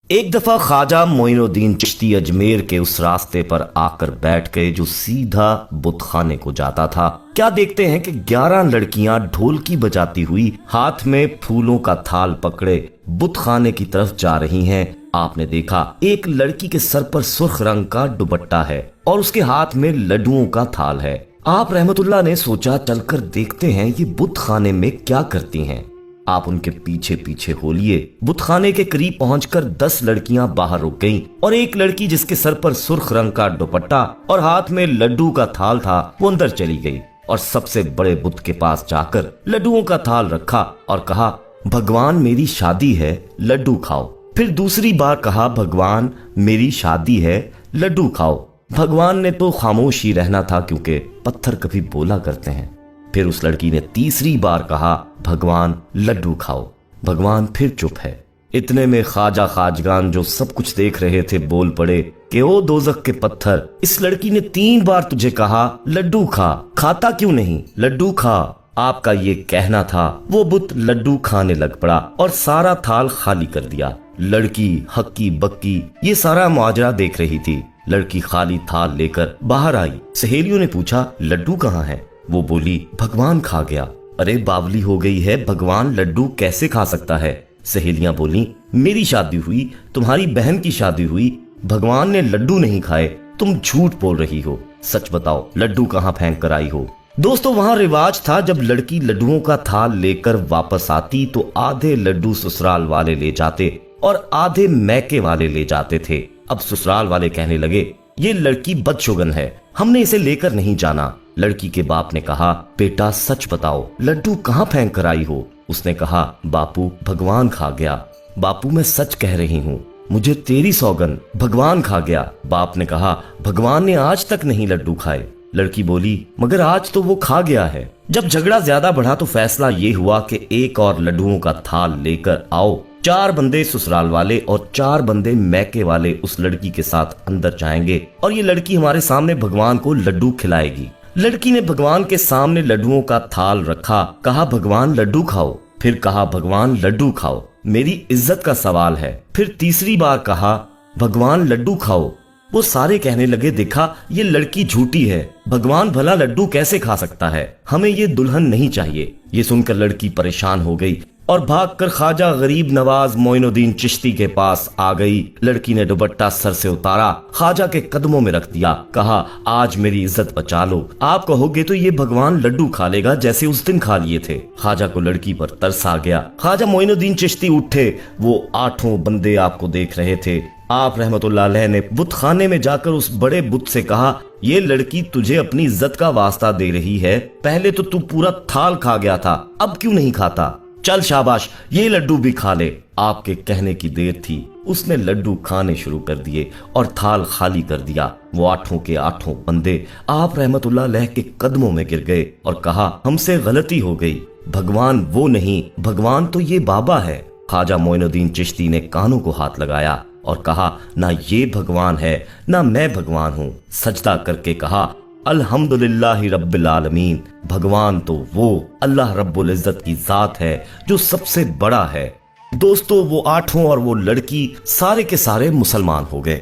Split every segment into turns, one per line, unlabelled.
एक दफा ख्वाजा मोइनुद्दीन चिश्ती अजमेर के उस रास्ते पर आकर बैठ गए जो सीधा बुतखाने को जाता था। क्या देखते हैं कि 11 लड़कियां ढोलकी बजाती हुई हाथ में फूलों का थाल पकड़े बुतखाने की तरफ जा रही हैं। आपने देखा एक लड़की के सर पर सुर्ख रंग का दुपट्टा है और उसके हाथ में लड्डुओं का थाल है। आप रहमतुल्लाह ने सोचा चलकर देखते हैं ये बुतखाने में क्या करती हैं। आप उनके पीछे पीछे हो लिए। बुतखाने के करीब पहुंचकर 10 लड़कियां बाहर रुक गईं और एक लड़की जिसके सर पर सुर्ख रंग का दुपट्टा और हाथ में लड्डू का थाल था वो अंदर चली गई और सबसे बड़े बुत के पास जाकर लड्डुओं का थाल रखा और कहा, भगवान मेरी शादी है, लड्डू खाओ। फिर दूसरी बार कहा, भगवान मेरी शादी है, लड्डू खाओ। भगवान ने तो खामोश ही रहना था क्योंकि पत्थर कभी बोला करते हैं। फिर उस लड़की ने तीसरी बार कहा, भगवान लड्डू खाओ। भगवान फिर चुप है। इतने में ख्वाजा खाजगान जो सब कुछ देख रहे थे बोल पड़े कि ओ दोजख के पत्थर, इस लड़की ने 3 बार तुझे कहा लड्डू खा, खाता क्यों नहीं, लड्डू खा। आपका ये कहना था। वो बुत लड्डू खाने लग पड़ा और सारा थाल खाली कर दिया। लड़की हक्की बक्की ये सारा मुआजरा देख रही थी। लड़की खाली थाल लेकर बाहर आई। सहेलियों ने पूछा, लड्डू कहाँ है? वो बोली, भगवान खा गया। अरे बावली हो गई है, भगवान लड्डू कैसे खा सकता है? सहेलियां बोली, मेरी शादी हुई, तुम्हारी बहन की शादी हुई, भगवान ने लड्डू नहीं खाए, तुम झूठ बोल रही हो, सच बताओ लड्डू कहाँ फेंक कर आई हो? दोस्तों वहां रिवाज था जब लड़की लड्डुओं का थाल लेकर वापस आती तो आधे लड्डू ससुराल वाले ले जाते और आधे मैके वाले ले जाते थे। अब ससुराल वाले कहने लगे, ये लड़की बदशुगन है, हमने इसे लेकर नहीं जाना। लड़की के बाप ने कहा, बेटा सच बताओ लड्डू कहाँ फेंक कर आई हो? उसने कहा, बापू भगवान खा गया। बापू मैं सच कह रही हूँ, मुझे तेरी सौगन, भगवान खा गया। बाप ने कहा, भगवान ने आज तक नहीं लड्डू खाए। लड़की बोली, मगर आज तो वो खा गया है। जब झगड़ा ज्यादा बढ़ा तो फैसला ये हुआ कि एक और लड्डुओं का थाल लेकर आओ। 4 बंदे ससुराल वाले और 4 बंदे मैके वाले उस लड़की के साथ अंदर जाएंगे और ये लड़की हमारे सामने भगवान को लड्डू खिलाएगी। लड़की ने भगवान के सामने लड्डुओं का थाल रखा, कहा, भगवान लड्डू खाओ। फिर कहा, भगवान लड्डू खाओ, मेरी इज्जत का सवाल है। फिर तीसरी बार कहा, भगवान लड्डू खाओ। वो सारे कहने लगे, देखा ये लड़की झूठी है, भगवान भला लड्डू कैसे खा सकता है, हमें ये दुल्हन नहीं चाहिए। ये सुनकर लड़की परेशान हो गई और भागकर ख्वाजा गरीब नवाज मोइनुद्दीन चिश्ती के पास आ गई। लड़की ने दुपट्टा सर से उतारा, ख्वाजा के कदमों में रख दिया, कहा, आज मेरी इज्जत बचा लो, आप कहोगे तो ये भगवान लड्डू खा लेगा जैसे उस दिन खा लिए थे। ख्वाजा को लड़की पर तरस आ गया। ख्वाजा मोइनुद्दीन चिश्ती उठे। वो 8 बंदे आपको देख रहे थे। आप रहमतुल्लाह अलैह ने बुतखाने में जाकर उस बड़े बुत से कहा, ये लड़की तुझे अपनी इज्जत का वास्ता दे रही है, पहले तो तू पूरा थाल खा गया था, अब क्यों नहीं खाता? चल शाबाश, ये लड्डू भी खा ले। आपके कहने की देर थी, उसने लड्डू खाने शुरू कर दिए और थाल खाली कर दिया। वो 8 के 8 बंदे आप रहमतुल्लाह अलैह के कदमों में गिर गए और कहा, हमसे गलती हो गई, भगवान वो नहीं, भगवान तो ये बाबा है। ख्वाजा मोइनुद्दीन चिश्ती ने कानों को हाथ लगाया और कहा, ना ये भगवान है ना मैं भगवान हूँ। सजदा करके कहा, अल्हम्दुलिल्लाहि रब्बिल आलमीन, भगवान तो वो अल्लाह रब्बुल इज्जत की जात है जो सबसे बड़ा है। दोस्तों वो 8 और वो लड़की सारे के सारे मुसलमान हो गए।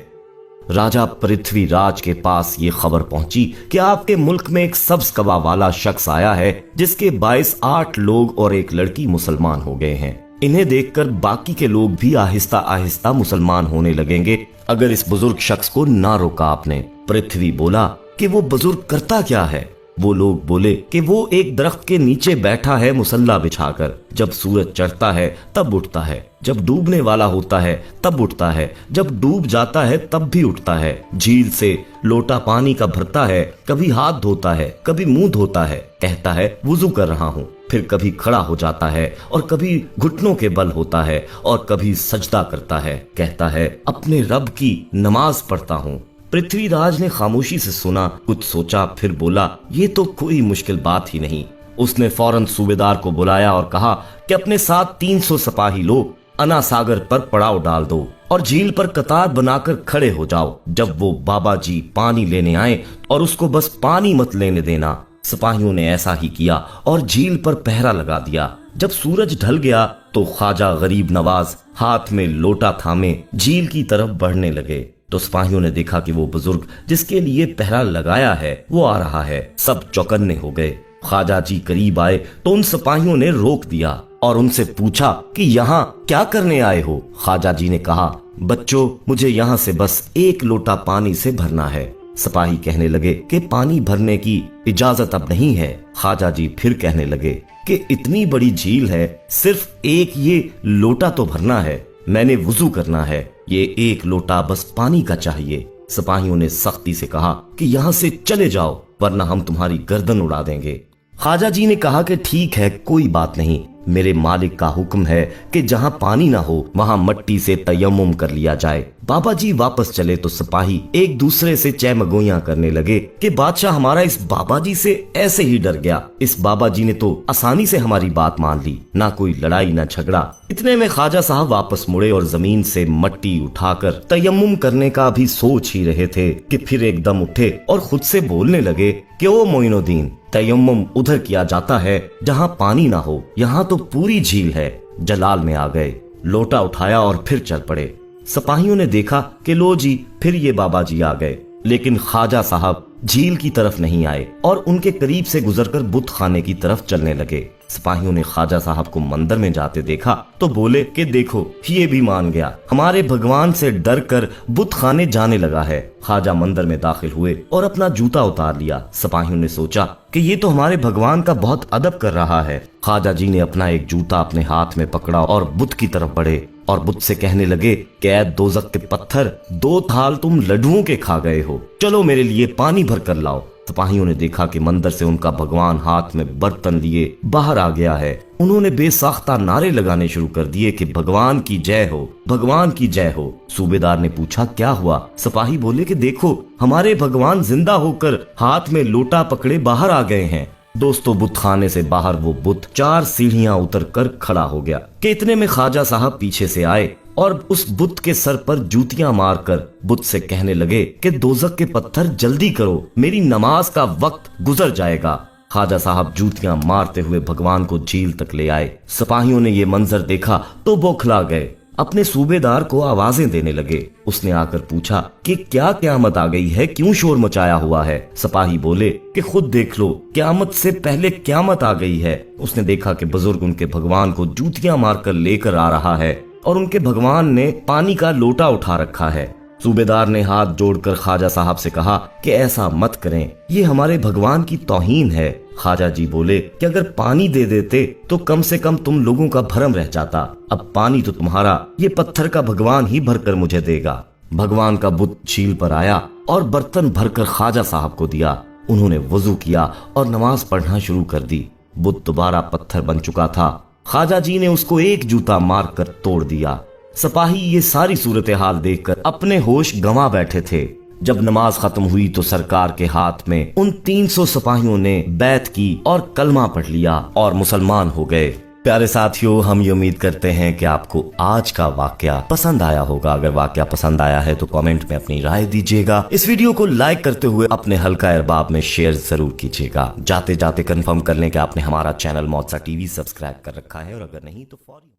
राजा पृथ्वीराज के पास ये खबर पहुंची कि आपके मुल्क में एक सब्ज कबा वाला शख्स आया है जिसके बाइस 8 लोग और एक लड़की मुसलमान हो गए हैं। इन्हें देखकर बाकी के लोग भी आहिस्ता आहिस्ता मुसलमान होने लगेंगे अगर इस बुजुर्ग शख्स को ना रोका आपने। पृथ्वी बोला कि वो बुजुर्ग करता क्या है? वो लोग बोले कि वो एक दरख्त के नीचे बैठा है मुसल्ला बिछाकर, जब सूरज चढ़ता है तब उठता है, जब डूबने वाला होता है तब उठता है, जब डूब जाता है तब भी उठता है, झील से लोटा पानी का भरता है, कभी हाथ धोता है, कभी मुंह धोता है, कहता है वुजू कर रहा हूँ, फिर कभी खड़ा हो जाता है और कभी घुटनों के बल होता है और कभी सजदा करता है, कहता है अपने रब की नमाज पढ़ता हूँ। पृथ्वीराज ने खामोशी से सुना, कुछ सोचा, फिर बोला, ये तो कोई मुश्किल बात ही नहीं। उसने फौरन सूबेदार को बुलाया और कहा कि अपने साथ 300 सिपाही लो, अना सागर पर पड़ाव डाल दो और झील पर कतार बनाकर खड़े हो जाओ। जब वो बाबा जी पानी लेने आए और उसको बस पानी मत लेने देना। सिपाहियों ने ऐसा ही किया और झील पर पहरा लगा दिया। जब सूरज ढल गया तो ख्वाजा गरीब नवाज हाथ में लोटा थामे झील की तरफ बढ़ने लगे तो सिपाहियों ने देखा कि वो बुजुर्ग जिसके लिए पहरा लगाया है वो आ रहा है। सब चौकन्ने हो गए। ख्वाजा जी करीब आए तो उन सिपाहियों ने रोक दिया और उनसे पूछा कि यहाँ क्या करने आए हो। ख्वाजा जी ने कहा, बच्चों मुझे यहाँ से बस एक लोटा पानी से भरना है। सिपाही कहने लगे कि पानी भरने की इजाजत अब नहीं है। ख्वाजा जी फिर कहने लगे कि इतनी बड़ी झील है, सिर्फ एक ये लोटा तो भरना है, मैंने वुजू करना है, ये एक लोटा बस पानी का चाहिए। सिपाहियों ने सख्ती से कहा कि यहाँ से चले जाओ वरना हम तुम्हारी गर्दन उड़ा देंगे। ख्वाजा जी ने कहा कि ठीक है, कोई बात नहीं, मेरे मालिक का हुक्म है कि जहाँ पानी ना हो वहाँ मट्टी से तयम्मुम कर लिया जाए। बाबा जी वापस चले तो सिपाही एक दूसरे से चहमगोइयां करने लगे कि बादशाह हमारा इस बाबा जी से ऐसे ही डर गया, इस बाबा जी ने तो आसानी से हमारी बात मान ली, ना कोई लड़ाई ना झगड़ा। इतने में ख्वाजा साहब वापस मुड़े और जमीन से मट्टी उठाकर तयम्मुम करने का भी सोच ही रहे थे कि फिर एकदम उठे और खुद से बोलने लगे कि ओ मोइनुद्दीन, तयम्मुम उधर किया जाता है जहाँ पानी ना हो, यहाँ तो पूरी झील है। जलाल में आ गए, लोटा उठाया और फिर चल पड़े। सिपाहियों ने देखा कि लो जी फिर ये बाबा जी आ गए, लेकिन ख्वाजा साहब झील की तरफ नहीं आए और उनके करीब से गुजरकर बुत खाने की तरफ चलने लगे। सिपाहियों ने ख्वाजा साहब को मंदिर में जाते देखा तो बोले कि देखो ये भी मान गया, हमारे भगवान से डर कर बुत खाने जाने लगा है। ख्वाजा मंदिर में दाखिल हुए और अपना जूता उतार लिया। सिपाहियों ने सोचा कि ये तो हमारे भगवान का बहुत अदब कर रहा है। ख्वाजा जी ने अपना एक जूता अपने हाथ में पकड़ा और बुत की तरफ बढ़े और बुत से कहने लगे कि ऐ दोज़ख के पत्थर, 2 थाल तुम लड्डुओं के खा गए हो, चलो मेरे लिए पानी भर कर लाओ। सिपाहियों ने देखा कि मंदिर से उनका भगवान हाथ में बर्तन लिए बाहर आ गया है। उन्होंने बेसाख्ता नारे लगाने शुरू कर दिए कि भगवान की जय हो, भगवान की जय हो। सूबेदार ने पूछा क्या हुआ। सिपाही बोले कि देखो हमारे भगवान जिंदा होकर हाथ में लोटा पकड़े बाहर आ गए हैं। दोस्तों बुत खाने से बाहर वो बुत 4 सीढ़ियां उतर कर खड़ा हो गया कि इतने में ख्वाजा साहब पीछे से आए और उस बुत के सर पर जूतियां मारकर बुत से कहने लगे कि दोज़ख के पत्थर जल्दी करो, मेरी नमाज का वक्त गुजर जाएगा। ख्वाजा साहब जूतियां मारते हुए भगवान को झील तक ले आए। सिपाहियों ने ये मंजर देखा तो बौखला गए, अपने सूबेदार को आवाजें देने लगे। उसने आकर पूछा कि क्या क़यामत आ गई है, क्यों शोर मचाया हुआ है। सिपाही बोले कि खुद देख लो, क़यामत से पहले क़यामत आ गई है। उसने देखा कि बुजुर्ग उनके भगवान को जूतियां मारकर लेकर आ रहा है और उनके भगवान ने पानी का लोटा उठा रखा है। सूबेदार ने हाथ जोड़कर ख्वाजा साहब से कहा कि ऐसा मत करें, ये हमारे भगवान की तौहीन है। ख्वाजा जी बोले कि अगर पानी दे देते तो कम से कम तुम लोगों का भरम रह जाता, अब पानी तो तुम्हारा ये पत्थर का भगवान ही भरकर मुझे देगा। भगवान का बुत झील पर आया और बर्तन भरकर ख्वाजा साहब को दिया। उन्होंने वजू किया और नमाज पढ़ना शुरू कर दी। बुत दोबारा पत्थर बन चुका था। ख्वाजा जी ने उसको एक जूता मारकर तोड़ दिया। सिपाही ये सारी सूरत हाल देखकर अपने होश गंवा बैठे थे। जब नमाज खत्म हुई तो सरकार के हाथ में उन 300 सिपाहियों ने बैत की और कलमा पढ़ लिया और मुसलमान हो गए। प्यारे साथियों, हम ये उम्मीद करते हैं कि आपको आज का वाकया पसंद आया होगा। अगर वाकया पसंद आया है तो कमेंट में अपनी राय दीजिएगा। इस वीडियो को लाइक करते हुए अपने हल्का अरबाब में शेयर जरूर कीजिएगा। जाते जाते कंफर्म कर लें कि आपने हमारा चैनल मौत सा टीवी सब्सक्राइब कर रखा है और अगर नहीं तो फौरी